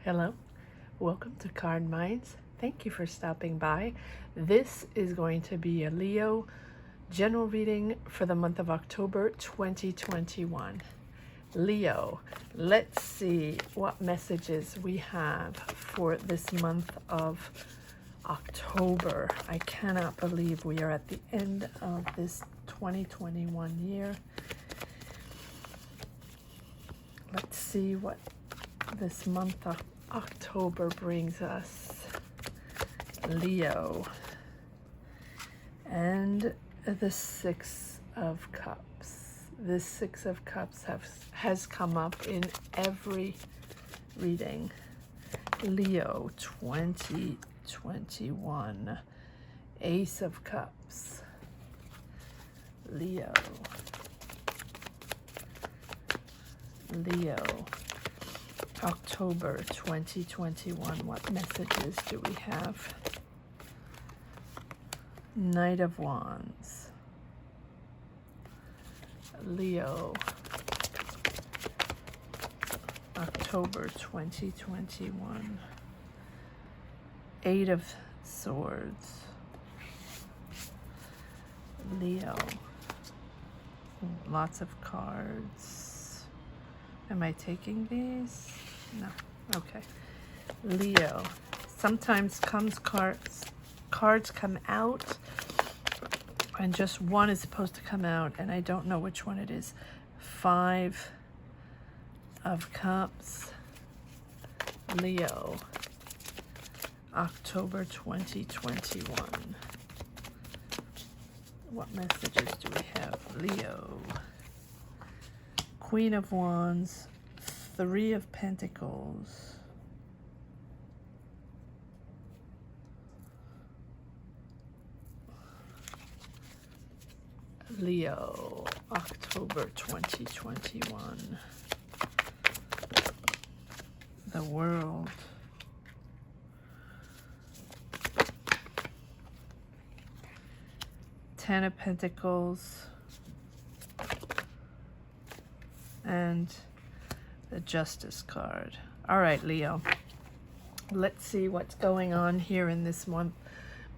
Hello, welcome to Card Minds. Thank you for stopping by. This is going to be a Leo general reading for the month of October 2021. Leo, let's see what messages we have for this month of October. I cannot believe we are at the end of this 2021 year. Let's see what this month of October brings us. Leo. And the Six of Cups. This Six of Cups has come up in every reading. Leo 2021. Ace of Cups. Leo. October 2021. What messages do we have? Knight of Wands. Leo. October 2021. Eight of Swords. Leo. Lots of cards. Am I taking these? No. Okay. Leo. Sometimes cards come out and just one is supposed to come out and I don't know which one it is. Five of Cups. Leo. October 2021. What messages do we have? Leo. Queen of Wands. Three of Pentacles. Leo, October 2021. The World. Ten of Pentacles. And the Justice card. All right, Leo. Let's see what's going on here in this month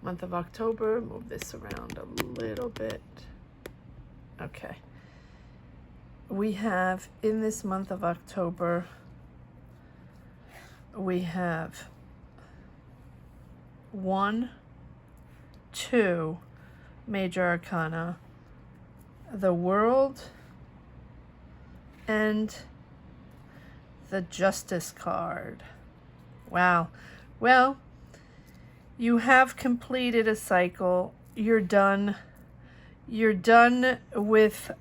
of October. Move this around a little bit. Okay. We have in this month of October, we have 1, 2 major arcana, the World, and the Justice card. Wow. Well, you have completed a cycle. You're done. You're done with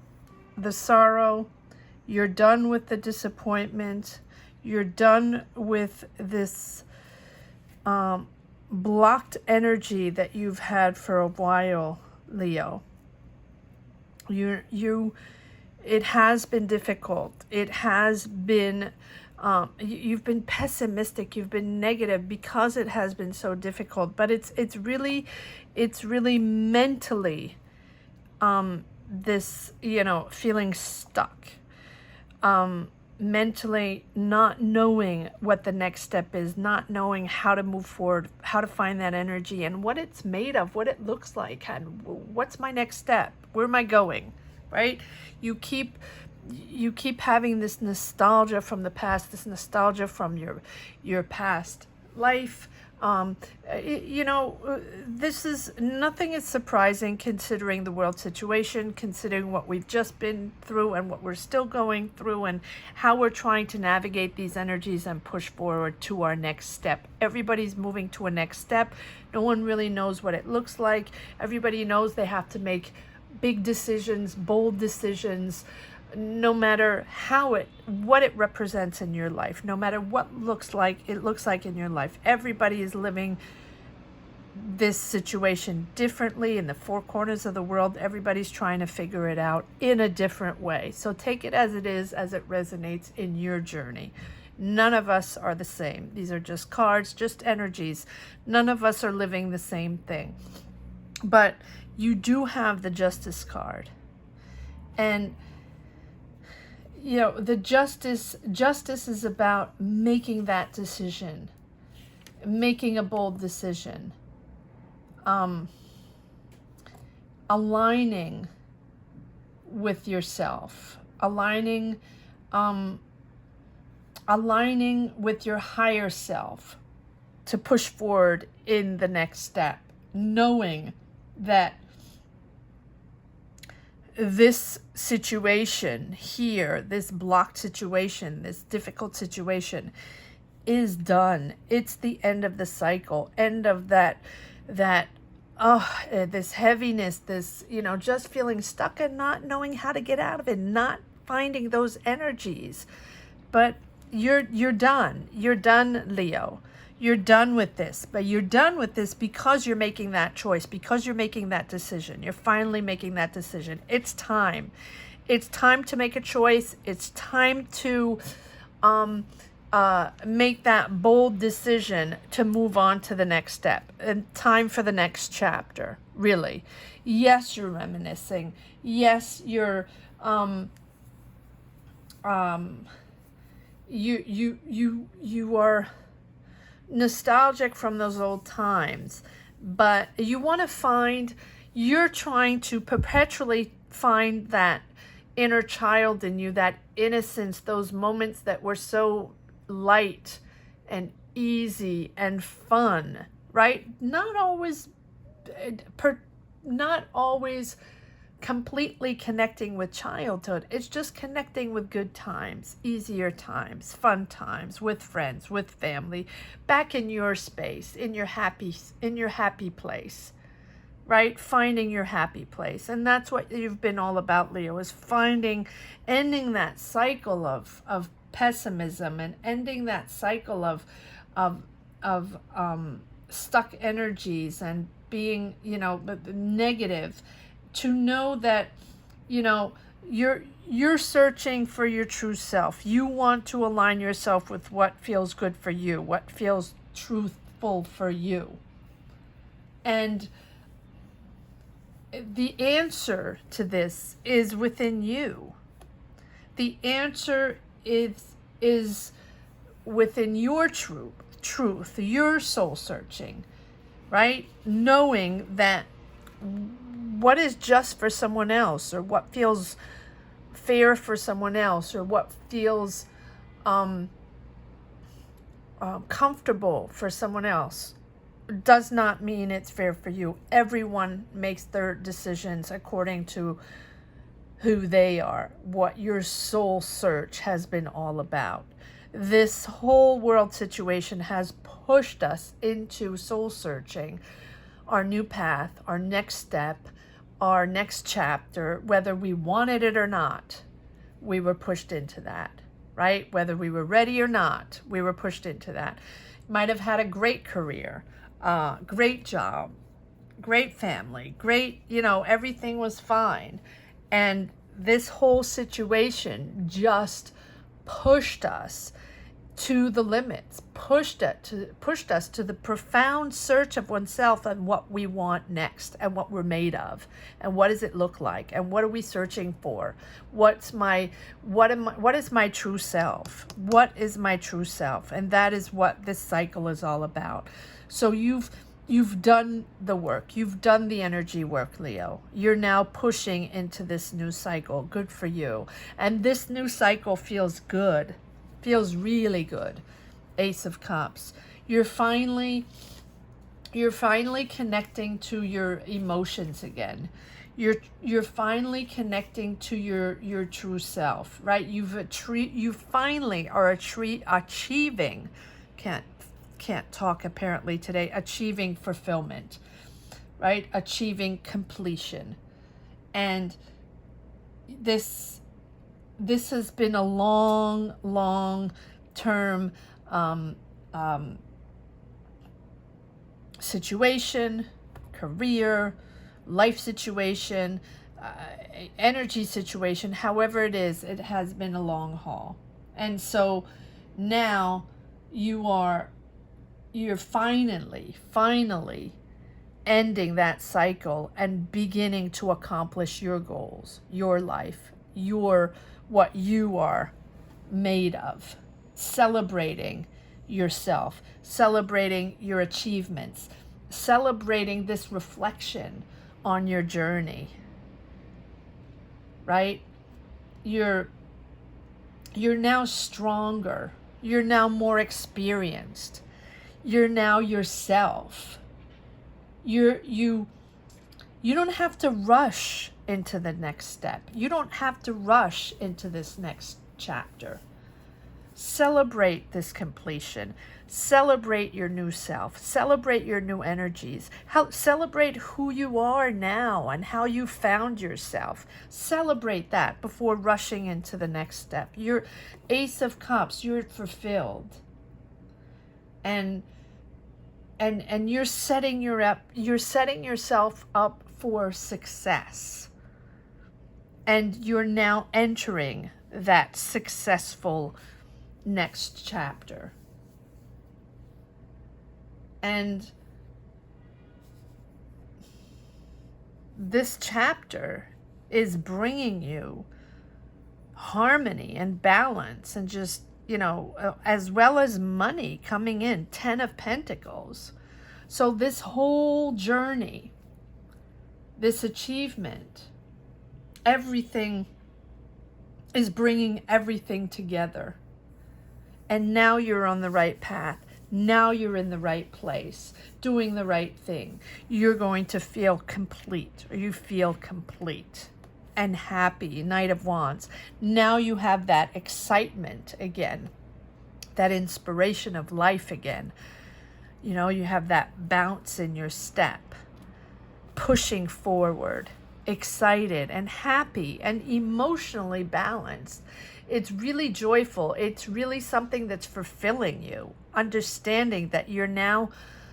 the sorrow. You're done with the disappointment. You're done with this blocked energy that you've had for a while, Leo. It has been difficult. It has been, you've been pessimistic. You've been negative because it has been so difficult. But it's really mentally, this, feeling stuck. Mentally not knowing what the next step is, not knowing how to move forward, how to find that energy and what it's made of, what it looks like, and what's my next step? Where am I going? Right? You keep having this nostalgia from the past, this nostalgia from your past life. Nothing is surprising considering the world situation, considering what we've just been through and what we're still going through and how we're trying to navigate these energies and push forward to our next step. Everybody's moving to a next step. No one really knows what it looks like. Everybody knows they have to make big decisions, bold decisions, no matter what it represents in your life, no matter what it looks like in your life. Everybody is living this situation differently in the four corners of the world. Everybody's trying to figure it out in a different way. So take it as it is, as it resonates in your journey. None of us are the same. These are just cards, just energies. None of us are living the same thing. But you do have the Justice card. And the justice is about making that decision, making a bold decision, aligning with yourself, aligning with your higher self to push forward in the next step, knowing that this situation here, this blocked situation, this difficult situation is done. It's the end of the cycle, end of this heaviness, this, just feeling stuck and not knowing how to get out of it, not finding those energies. But you're done. You're done, Leo. You're done with this, but you're done with this because you're making that choice, because you're making that decision. You're finally making that decision. It's time. It's time to make a choice. It's time to make that bold decision to move on to the next step, and time for the next chapter, really. Yes, you're reminiscing. Yes, you're you are nostalgic from those old times, but you're trying to perpetually find that inner child in you, that innocence, those moments that were so light and easy and fun, right? Not always completely connecting with childhood. It's just connecting with good times, easier times, fun times, with friends, with family, back in your space, in your happy place, right? Finding your happy place. And that's what you've been all about, Leo, is ending that cycle of pessimism, and ending that cycle of stuck energies and being, negative. To know that, you're searching for your true self. You want to align yourself with what feels good for you, what feels truthful for you. And the answer to this is within you. The answer is within your truth, your soul searching, right? Knowing that what is just for someone else, or what feels fair for someone else, or what feels comfortable for someone else, does not mean it's fair for you. Everyone makes their decisions according to who they are, what your soul search has been all about. This whole world situation has pushed us into soul searching, our new path, our next step, our next chapter. Whether we wanted it or not, we were pushed into that, right? Whether we were ready or not, we were pushed into that. Might have had a great career, great job, great family, great, everything was fine. And this whole situation just pushed us to the limits, pushed us to the profound search of oneself and what we want next, and what we're made of, and what does it look like, and what are we searching for? What is my true self? What is my true self? And that is what this cycle is all about. So you've done the work. You've done the energy work, Leo. You're now pushing into this new cycle. Good for you. And this new cycle feels good. Feels really good. Ace of Cups. You're finally connecting to your emotions again. You're finally connecting to your true self, right? You finally are achieving. Can't talk apparently today. Achieving fulfillment, right? Achieving completion. And this has been a long term situation, career, life situation, energy situation. However it is, it has been a long haul. And so now you're finally ending that cycle and beginning to accomplish your goals, your life, your what you are made of, celebrating yourself, celebrating your achievements, celebrating this reflection on your journey, right? You're now stronger. You're now more experienced. You're now yourself. You don't have to rush into the next step. You don't have to rush into this next chapter. Celebrate this completion. Celebrate your new self. Celebrate your new energies. Celebrate who you are now and how you found yourself. Celebrate that before rushing into the next step. You're Ace of Cups. You're fulfilled. And you're setting yourself up for success. And you're now entering that successful next chapter. And this chapter is bringing you harmony and balance and just, as well as money coming in, 10 of Pentacles. So this whole journey, this achievement, everything is bringing everything together. And now you're on the right path. Now you're in the right place, doing the right thing. You're going to feel complete, or you feel complete and happy. Knight of Wands. Now you have that excitement again, that inspiration of life again. You have that bounce in your step, pushing forward, excited and happy and emotionally balanced. It's really joyful. It's really something that's fulfilling you. Understanding that you're now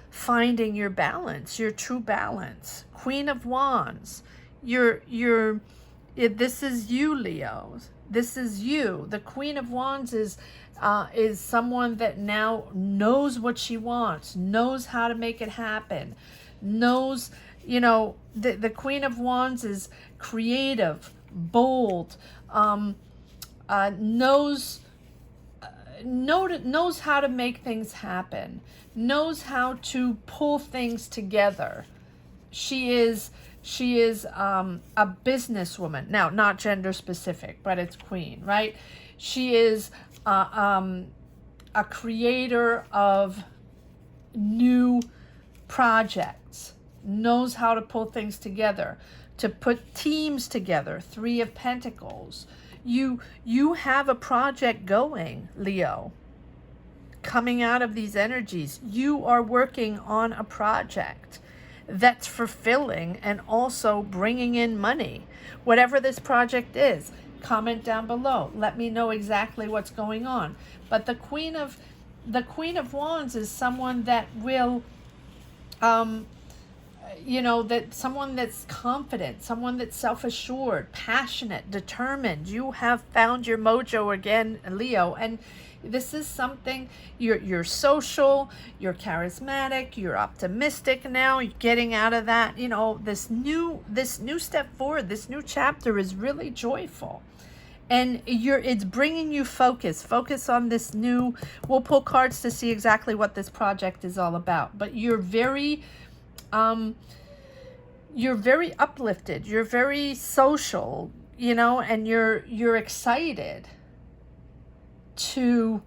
finding your balance, your true balance. Queen of Wands. This is you, Leo. This is you. The Queen of Wands is someone that now knows what she wants, knows how to make it happen, knows, the Queen of Wands is creative, bold, knows how to make things happen, knows how to pull things together. She is a businesswoman. Now, not gender specific, but it's queen, right? She is a creator of new projects, knows how to pull things together, to put teams together. 3 of Pentacles. You have a project going, Leo. Coming out of these energies, you are working on a project that's fulfilling and also bringing in money. Whatever this project is, comment down below. Let me know exactly what's going on. But the Queen of Wands is someone that will that someone that's confident, someone that's self-assured, passionate, determined. You have found your mojo again, Leo. And this is something, you're social, you're charismatic, you're optimistic now. You're getting out of that, this new step forward, this new chapter is really joyful. And it's bringing you focus on this new. We'll pull cards to see exactly what this project is all about. But you're very uplifted. You're very social, and you're excited to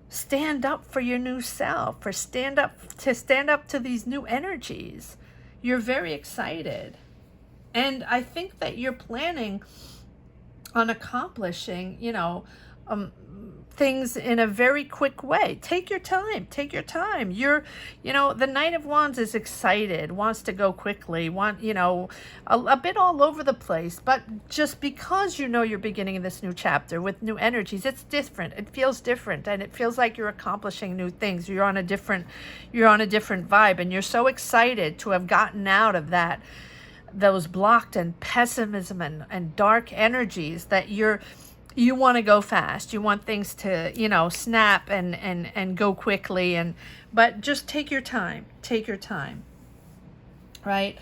stand up for your new self, or stand up to these new energies. You're very excited. And I think that you're planning on accomplishing, things in a very quick way. Take your time. You're, the Knight of Wands is excited, wants to go quickly, a bit all over the place. But just because you're beginning this new chapter with new energies, it's different. It feels different, and it feels like you're accomplishing new things. You're on a different vibe, and you're so excited to have gotten out of those blocked and pessimism and dark energies that you want to go fast. You want things to, snap and go quickly. But just take your time, right?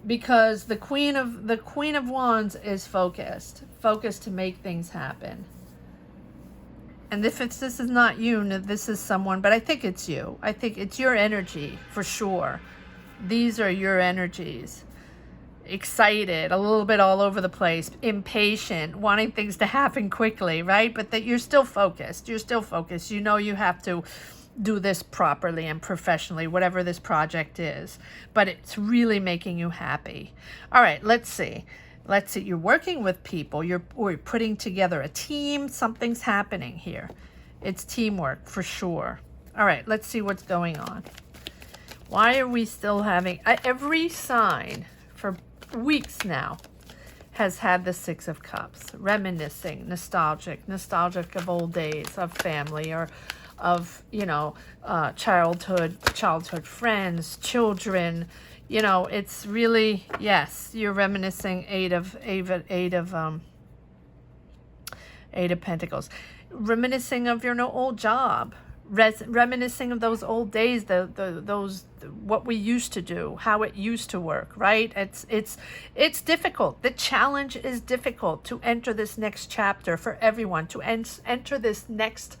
because the Queen of Wands is focused to make things happen. And if this is not you, this is someone, but I think it's you. I think it's your energy for sure. These are your energies. Excited, a little bit all over the place, impatient, wanting things to happen quickly, right? But that you're still focused. You're still focused. You know you have to do this properly and professionally, whatever this project is. But it's really making you happy. All right, let's see. Let's see. You're working with people. You're putting together a team. Something's happening here. It's teamwork for sure. All right, let's see what's going on. Why are we still having... every sign for weeks now has had the Six of Cups. Reminiscing, nostalgic of old days, of family, or of, you know, childhood friends, children. You know, it's really, yes, you're reminiscing. Eight of Pentacles. Reminiscing of your old job. Reminiscing of those old days, those what we used to do, how it used to work, right? It's difficult. The challenge is difficult to enter this next chapter for everyone, to enter this next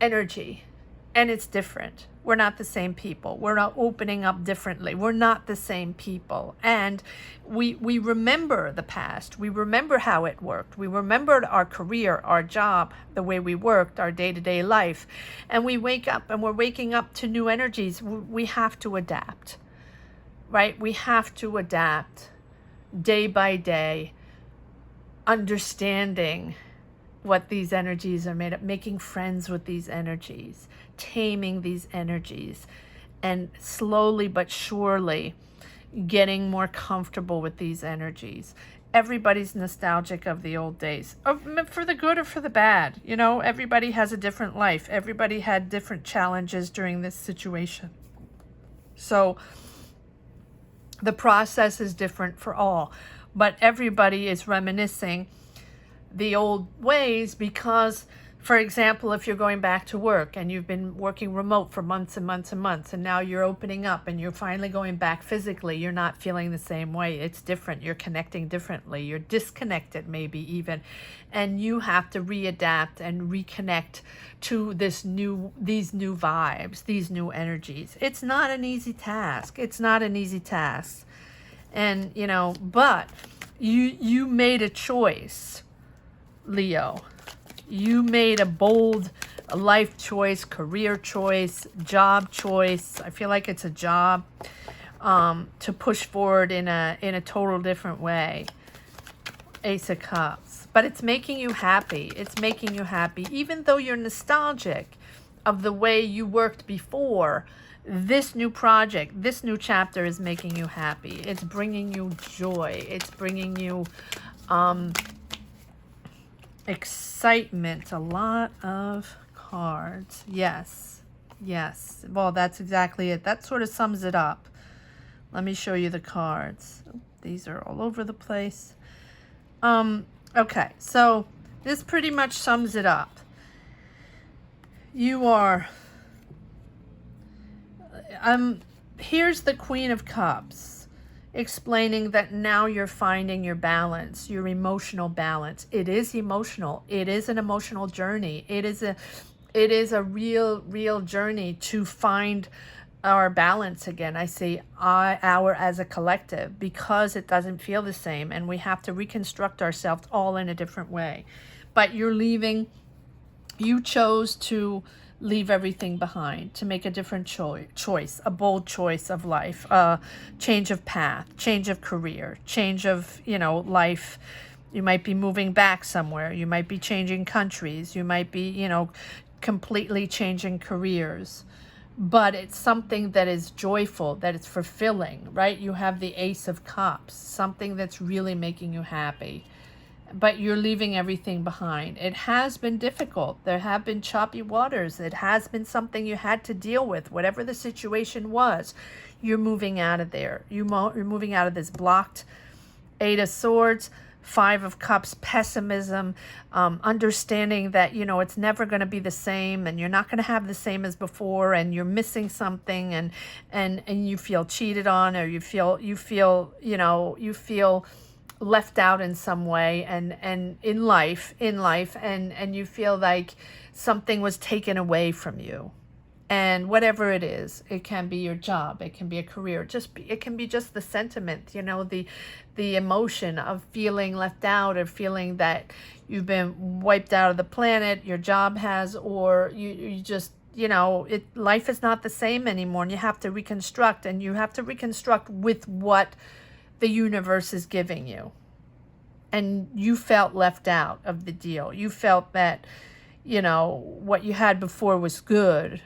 energy. And it's different. We're not the same people. We're not opening up differently. We're not the same people. And we remember the past. We remember how it worked. We remembered our career, our job, the way we worked, our day-to-day life. And we wake up and we're waking up to new energies. We have to adapt, right? We have to adapt day by day, understanding what these energies are made of, making friends with these energies, taming these energies, and slowly but surely getting more comfortable with these energies. Everybody's nostalgic of the old days, for the good or for the bad. You know, everybody has a different life. Everybody had different challenges during this situation. So the process is different for all, but everybody is reminiscing the old ways because, for example, if you're going back to work and you've been working remote for months and months and months, and now you're opening up and you're finally going back physically, you're not feeling the same way. It's different. You're connecting differently. You're disconnected maybe even, and you have to readapt and reconnect to these new vibes, these new energies. It's not an easy task. It's not an easy task. And, you know, but you made a choice, Leo. You made a bold life choice, career choice, job choice. I feel like it's a job to push forward in a total different way. Ace of Cups. But it's making you happy. It's making you happy. Even though you're nostalgic of the way you worked before, this new project, this new chapter is making you happy. It's bringing you joy. It's bringing you excitement. A lot of cards. Yes. Well, that's exactly it. That sort of sums it up. Let me show you the cards. These are all over the place. Okay, so this pretty much sums it up. You are here's the Queen of Cups explaining that now you're finding your balance, your emotional balance. It is emotional. It is an emotional journey. It is a real journey to find our balance again. I say our as a collective, because it doesn't feel the same, and we have to reconstruct ourselves all in a different way. But you're leaving. You chose to leave everything behind, to make a different choice, a bold choice of life, change of path, change of career, change of, life. You might be moving back somewhere. You might be changing countries. You might be, completely changing careers. But it's something that is joyful, that is fulfilling, right? You have the Ace of Cups, something that's really making you happy. But you're leaving everything behind. It has been difficult. There have been choppy waters. It has been something you had to deal with. Whatever the situation was, you're moving out of there. You're moving out of this blocked Eight of Swords, Five of Cups, pessimism, understanding that, you know, it's never going to be the same, and you're not going to have the same as before, and you're missing something, and you feel cheated on, or you feel, you know, you feel left out in some way, and in life, and you feel like something was taken away from you. And whatever it is, it can be your job, it can be a career, it can be just the sentiment, you know, the emotion of feeling left out, or feeling that you've been wiped out of the planet, your job has, or you just, you know, life is not the same anymore, and you have to reconstruct, and you have to reconstruct with what the universe is giving you. And you felt left out of the deal. You felt that, you know, what you had before was good,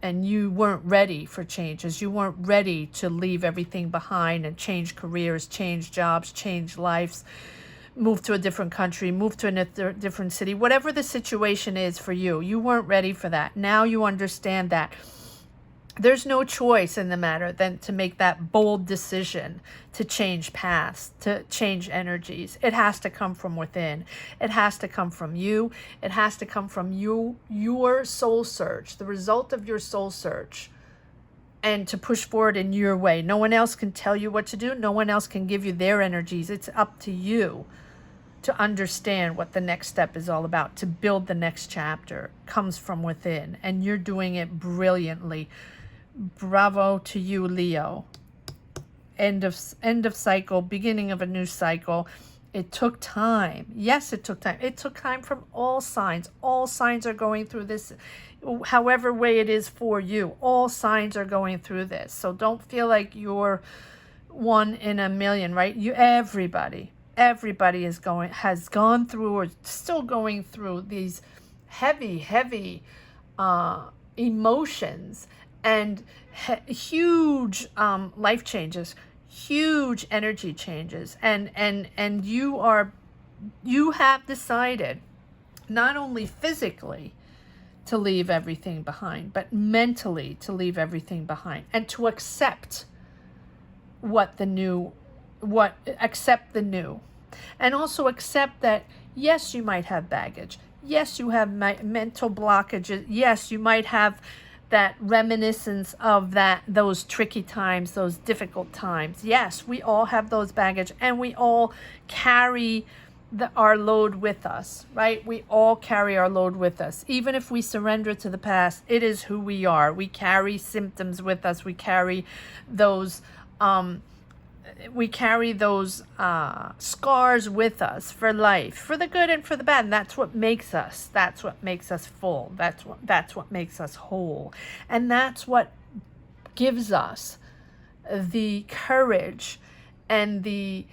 and you weren't ready for changes. You weren't ready to leave everything behind and change careers, change jobs, change lives, move to a different country, move to a different city. Whatever the situation is for you, you weren't ready for that. Now you understand that there's no choice in the matter than to make that bold decision to change paths, to change energies. It has to come from within. It has to come from you. It has to come from you, your soul search, the result of your soul search, and to push forward in your way. No one else can tell you what to do. No one else can give you their energies. It's up to you to understand what the next step is all about, to build the next chapter. Comes from within, and you're doing it brilliantly. Bravo to you, Leo. End of cycle, beginning of a new cycle. It took time. Yes, it took time. It took time from all signs. All signs are going through this, however way it is for you. All signs are going through this. So don't feel like you're one in a million, right? Everybody has gone through, or still going through, these heavy emotions, and huge life changes, huge energy changes, and you have decided not only physically to leave everything behind, but mentally to leave everything behind, and to accept accept the new, and also accept that yes, you might have baggage, yes, you have mental blockages, yes, you might have that reminiscence of those tricky times, those difficult times. Yes, we all have those baggage, and we all carry our load with us, right? We all carry our load with us. Even if we surrender to the past, it is who we are. We carry symptoms with us. We carry those scars with us for life, for the good and for the bad. And that's what makes us. That's what makes us full. That's what makes us whole. And that's what gives us the courage and the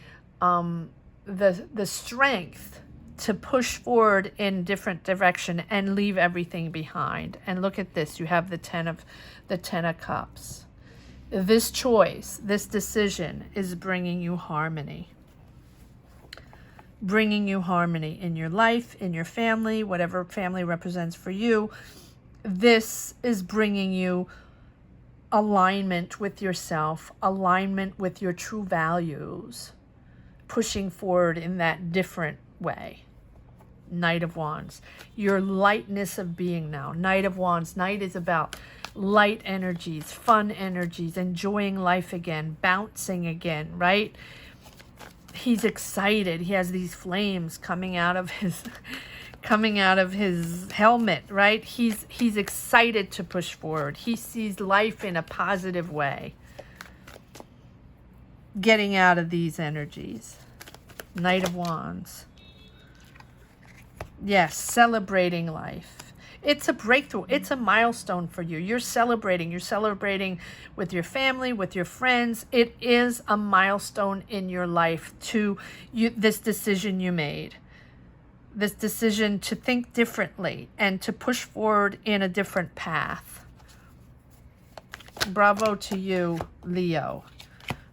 strength to push forward in different direction and leave everything behind. And look at this. You have the Ten of Cups. This choice, this decision is bringing you harmony. Bringing you harmony in your life, in your family, whatever family represents for you. This is bringing you alignment with yourself, alignment with your true values, pushing forward in that different way. Knight of Wands. Your lightness of being now. Knight of Wands. Knight is about light energies, fun energies, enjoying life again, bouncing again, right? He's excited. He has these flames coming out of his helmet, right? He's excited to push forward. He sees life in a positive way. Getting out of these energies. Knight of Wands. Yes, celebrating life. It's a breakthrough. It's a milestone for you. You're celebrating. You're celebrating with your family, with your friends. It is a milestone in your life to this decision you made. This decision to think differently and to push forward in a different path. Bravo to you, Leo.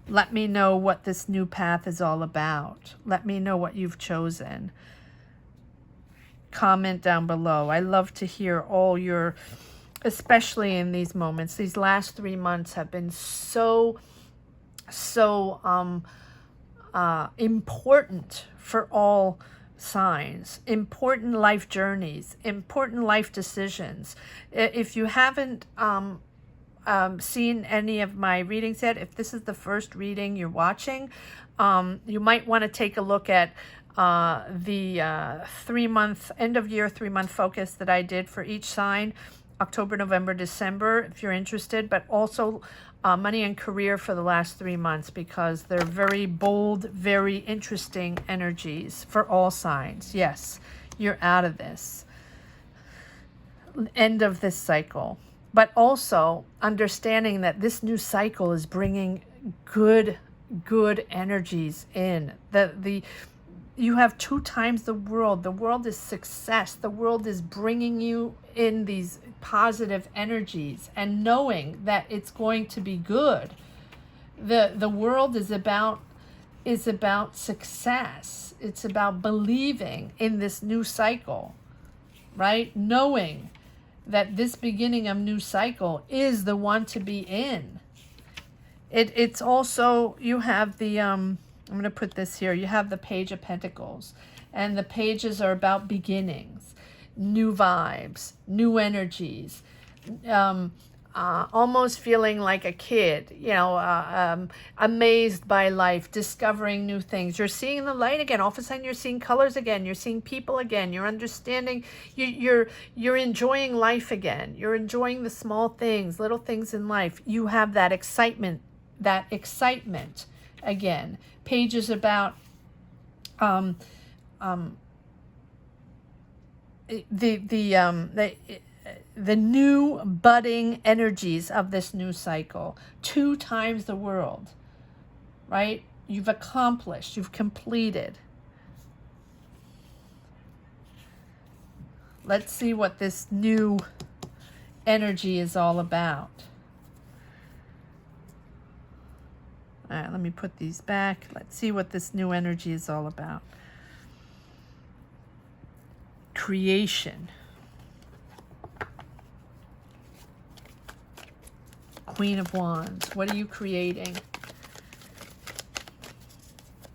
Let me know what this new path is all about. Let me know what you've chosen. Comment down below. I love to hear all your, especially in these moments. These last 3 months have been so important for all signs, important life journeys, important life decisions. If you haven't seen any of my readings yet, if this is the first reading you're watching, you might want to take a look at the 3-month, end of year 3-month focus that I did for each sign, October, November, December, if you're interested, but also money and career for the last 3 months, because they're very bold, very interesting energies for all signs. Yes, you're out of this. End of this cycle. But also understanding that this new cycle is bringing good energies in. You have 2 times the world. The world is success. The world is bringing you in these positive energies and knowing that it's going to be good. The world is about success. It's about believing in this new cycle, right? Knowing that this beginning of new cycle is the one to be in. It's also, you have the I'm going to put this here. You have the Page of Pentacles, and the pages are about beginnings, new vibes, new energies, almost feeling like a kid, amazed by life, discovering new things. You're seeing the light again. All of a sudden you're seeing colors again. You're seeing people again. You're understanding, you're enjoying life again. You're enjoying the small things, little things in life. You have that excitement again. Pages about the new budding energies of this new cycle. 2 times the world, right? You've accomplished, you've completed. Let's see what this new energy is all about. All right, let me put these back. Let's see what this new energy is all about. Creation. Queen of Wands. What are you creating?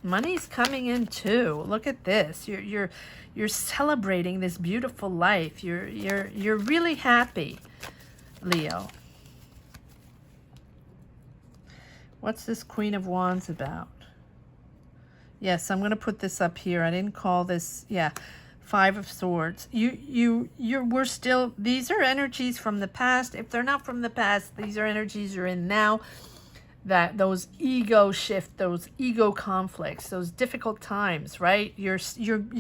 Money's coming in too. Look at this. You're celebrating this beautiful life. You're really happy, Leo. What's this Queen of Wands about? Yes, I'm going to put this up here. I didn't call this, 5 of Swords. We're still, these are energies from the past. If they're not from the past, these are energies you're in now. That those ego shift, those ego conflicts, those difficult times, right?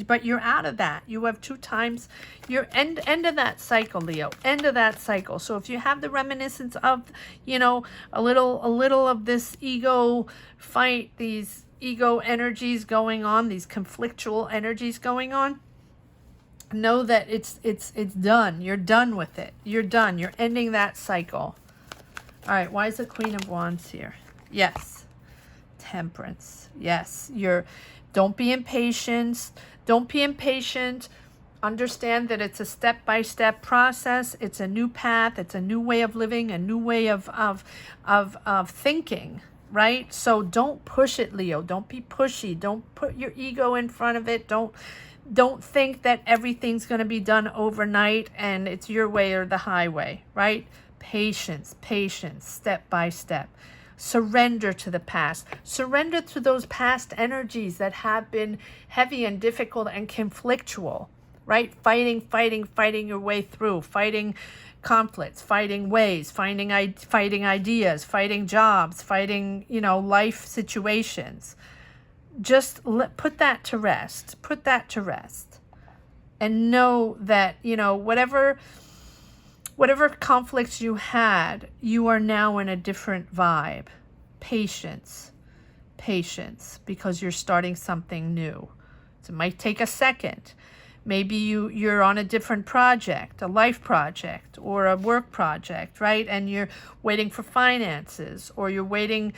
But you're out of that. You have 2 times. You're end of that cycle, Leo. End of that cycle. So if you have the reminiscence of, a little of this ego fight, these ego energies going on, these conflictual energies going on, know that it's done. You're done with it. You're done. You're ending that cycle. All right, why is the Queen of Wands here? Yes, Temperance. Yes, don't be impatient. Don't be impatient. Understand that it's a step-by-step process. It's a new path. It's a new way of living, a new way of thinking, right? So don't push it, Leo. Don't be pushy. Don't put your ego in front of it. Don't think that everything's going to be done overnight and it's your way or the highway, right? Patience, step by step. Surrender to the past. Surrender to those past energies that have been heavy and difficult and conflictual, right? Fighting your way through, fighting conflicts, fighting ways, fighting ideas, fighting jobs, fighting, life situations. Just put that to rest. Put that to rest. And know that, whatever conflicts you had, you are now in a different vibe. Patience, because you're starting something new. So it might take a second. Maybe you're on a different project, a life project or a work project, right? And you're waiting for finances, or you're waiting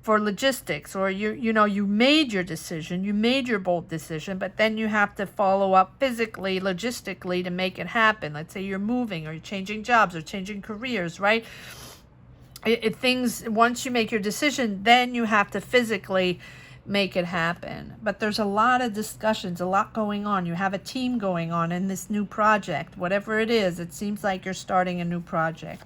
for logistics, or you made your decision, you made your bold decision, but then you have to follow up physically, logistically to make it happen. Let's say you're moving, or you're changing jobs, or changing careers, right? Things, once you make your decision, then you have to physically make it happen. But there's a lot of discussions, a lot going on. You have a team going on in this new project. Whatever it is, it seems like you're starting a new project.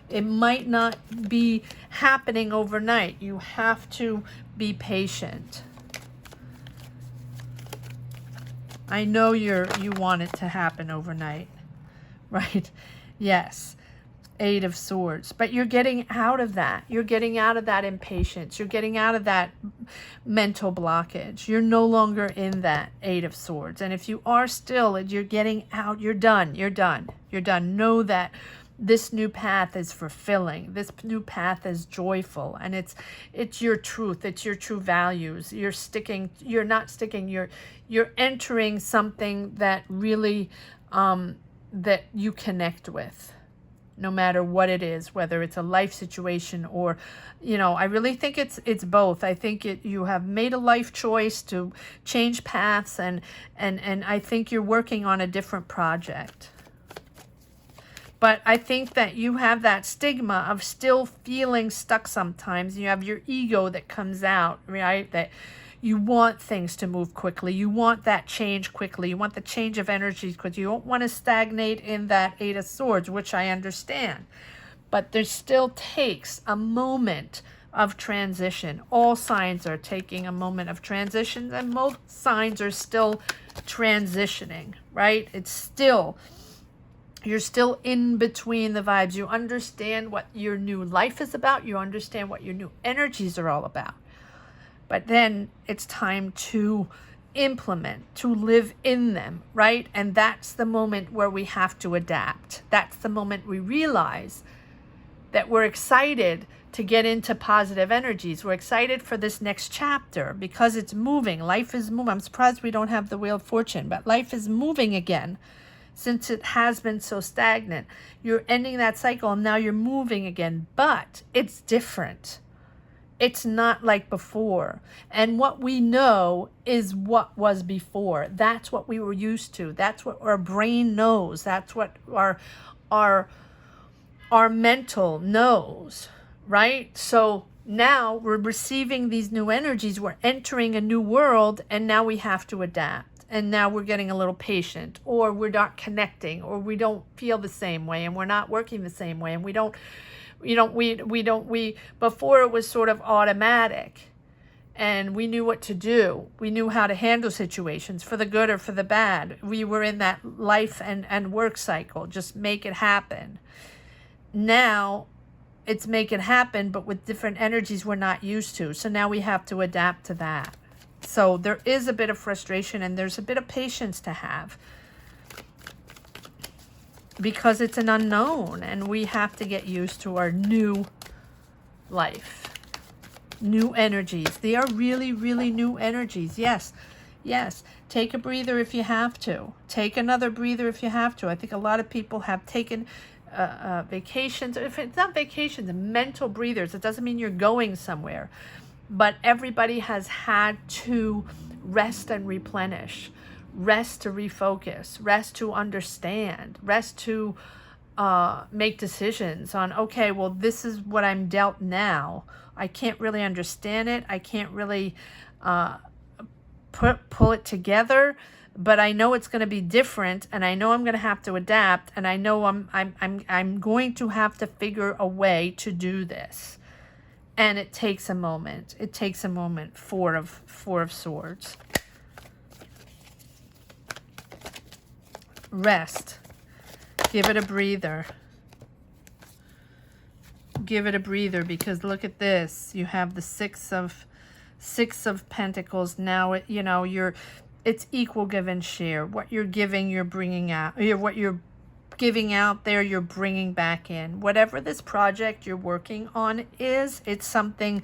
It might not be happening overnight. You have to be patient. I know you want it to happen overnight, right? Yes. Eight of Swords. But you're getting out of that. You're getting out of that impatience. You're getting out of that mental blockage. You're no longer in that Eight of Swords. And if you are still, you're getting out, you're done. You're done. You're done. Know that this new path is fulfilling. This new path is joyful, and it's your truth. It's your true values. You're entering something that really that you connect with, no matter what it is, whether it's a life situation or, I really think it's both. I think you have made a life choice to change paths, and I think you're working on a different project. But I think that you have that stigma of still feeling stuck sometimes. You have your ego that comes out, right? That you want things to move quickly. You want that change quickly. You want the change of energies because you don't want to stagnate in that Eight of Swords, which I understand. But there still takes a moment of transition. All signs are taking a moment of transition, and most signs are still transitioning, right? It's still... You're still in between the vibes. You understand what your new life is about. You understand what your new energies are all about. But then it's time to implement, to live in them, right? And that's the moment where we have to adapt. That's the moment we realize that we're excited to get into positive energies. We're excited for this next chapter because it's moving. Life is moving. I'm surprised we don't have the Wheel of Fortune, but life is moving again. Since it has been so stagnant, you're ending that cycle and now you're moving again, but it's different. It's not like before. And what we know is what was before. That's what we were used to. That's what our brain knows. That's what our mental knows, right? So now we're receiving these new energies. We're entering a new world, and now we have to adapt. And now we're getting a little patient, or we're not connecting, or we don't feel the same way, and we're not working the same way, and before it was sort of automatic, and we knew what to do. We knew how to handle situations for the good or for the bad. We were in that life and work cycle, just make it happen. Now it's make it happen, but with different energies we're not used to. So now we have to adapt to that. So there is a bit of frustration, and there's a bit of patience to have because it's an unknown, and we have to get used to our new life, new energies. They are really, really new energies. Yes, yes. Take a breather if you have to. Take another breather if you have to. I think a lot of people have taken vacations. If it's not vacations, mental breathers. It doesn't mean you're going somewhere. But everybody has had to rest and replenish, rest to refocus, rest to understand, rest to make decisions on, okay, well, this is what I'm dealt now. I can't really understand it. I can't really pull it together, but I know it's going to be different, and I know I'm going to have to adapt, and I know I'm going to have to figure a way to do this. And it takes a moment. It takes a moment. Four of Swords. Rest. Give it a breather. Give it a breather, because look at this. You have the Six of Pentacles. Now it's equal give and share. What you're giving, you're bringing out. What you're giving out there, you're bringing back in. Whatever this project you're working on is, it's something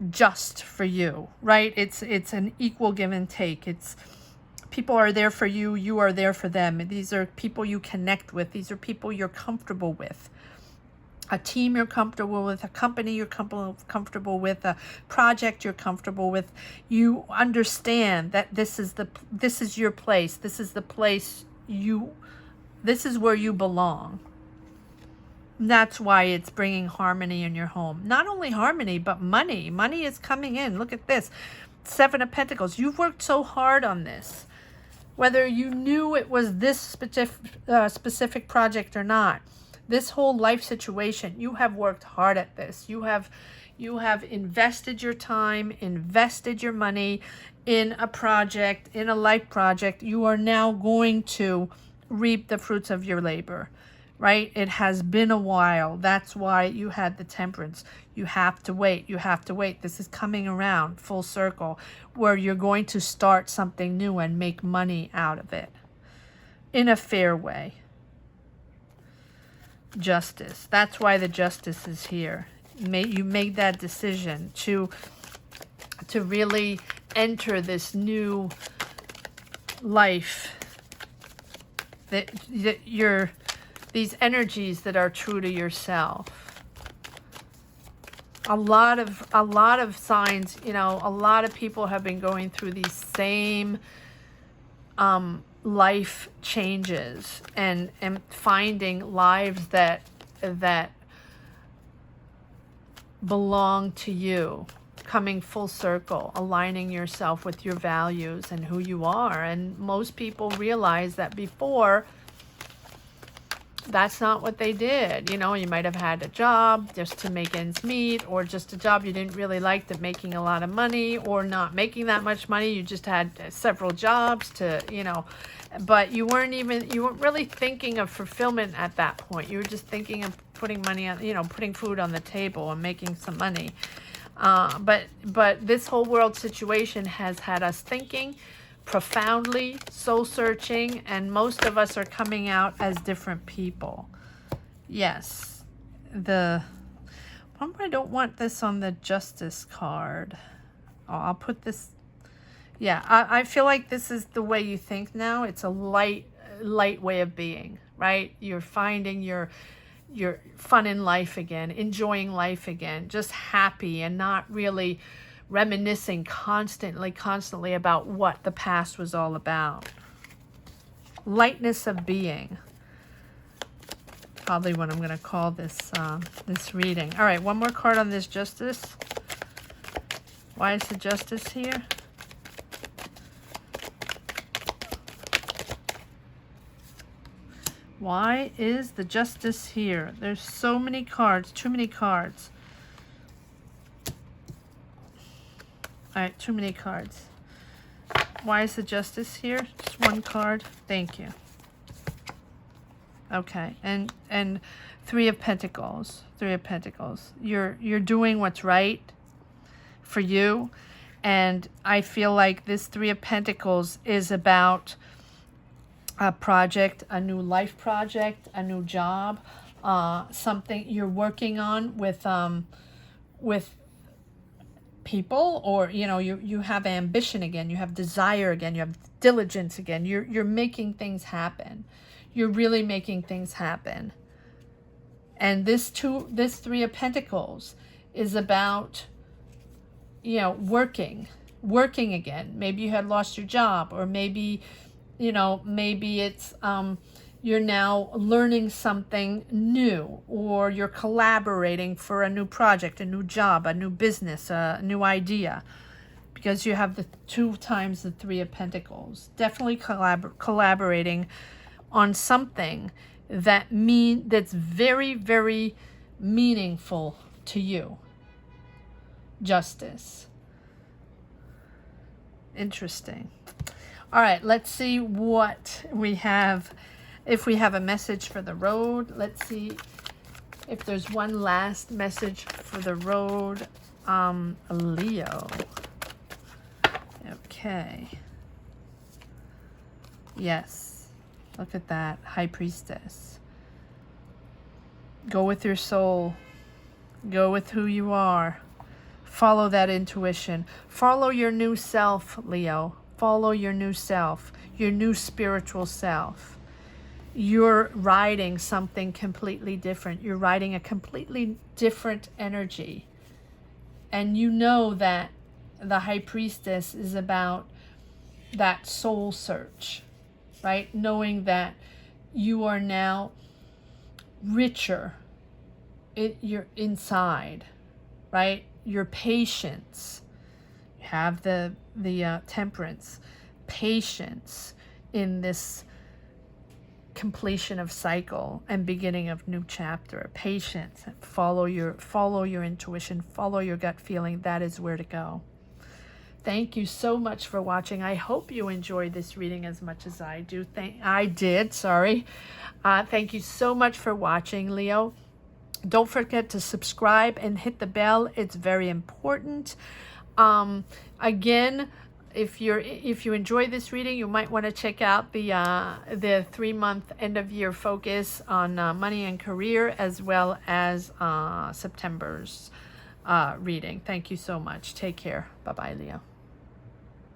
just for you, right? It's an equal give and take. It's people are there for you, you are there for them. These are people you connect with. These are people you're comfortable with. A team you're comfortable with, a company you're comfortable with, a project you're comfortable with. You understand that this is your place. This is the place this is where you belong. That's why it's bringing harmony in your home. Not only harmony, but money. Money is coming in. Look at this. Seven of Pentacles. You've worked so hard on this. Whether you knew it was this specific project or not. This whole life situation, you have worked hard at this. You have invested your time, invested your money in a project, in a life project. You are now going to reap the fruits of your labor. Right? It has been a while. That's why you had the Temperance. You have to wait. You have to wait. This is coming around full circle where you're going to start something new and make money out of it in a fair way. Justice. That's why the Justice is here. You made that decision to really enter this new life that you're these energies that are true to yourself. A lot of signs, you know, a lot of people have been going through these same life changes and finding lives that belong to you, coming full circle, aligning yourself with your values and who you are. And most people realize that before, that's not what they did. You know, you might have had a job just to make ends meet, or just a job you didn't really like that making a lot of money, or not making that much money. You just had several jobs to, you know, but you weren't really thinking of fulfillment at that point. You were just thinking of putting money on, you know, putting food on the table and making some money. But this whole world situation has had us thinking profoundly, soul searching, and most of us are coming out as different people. Yes. I don't want this on the Justice card. Oh, I'll put this. Yeah, I feel like this is the way you think now. It's a light way of being, right? You're finding your fun in life again, enjoying life again, just happy and not really reminiscing constantly about what the past was all about. Lightness of being. Probably what I'm going to call this this reading. All right, one more card on this Justice. Why is the Justice here? Why is the Justice here? There's so many cards, too many cards. All right, too many cards. Why is the Justice here? Just one card. Thank you. Okay, and Three of Pentacles. Three of Pentacles. You're doing what's right for you, and I feel like this Three of Pentacles is about a project, a new life project, a new job, something you're working on with people, or you know, you have ambition again, you have desire again, you have diligence again. You're making things happen. You're really making things happen. And this Three of Pentacles is about, you know, working again. Maybe you had lost your job, or maybe, you know, maybe it's you're now learning something new, or you're collaborating for a new project, a new job, a new business, a new idea, because you have the 2 times the Three of Pentacles. Definitely collaborating on something that's very, very meaningful to you. Justice. Interesting. All right, let's see what we have. If we have a message for the road, let's see if there's one last message for the road. Leo. Okay. Yes. Look at that. High Priestess. Go with your soul. Go with who you are. Follow that intuition. Follow your new self, Leo. Follow your new self. Your new spiritual self. You're riding something completely different. You're riding a completely different energy. And you know that the High Priestess is about that soul search, right? Knowing that you are now richer you're inside, right? Your patience. You have the temperance, patience in this completion of cycle and beginning of new chapter. Patience. Follow your intuition, follow your gut feeling. That is where to go. Thank you so much for watching. I hope you enjoyed this reading as much as I do. I did, sorry. Thank you so much for watching, Leo. Don't forget to subscribe and hit the bell. It's very important. Again, if you enjoy this reading, you might want to check out the 3-month end of year focus on money and career, as well as September's reading. Thank you so much. Take care. Bye-bye, Leo.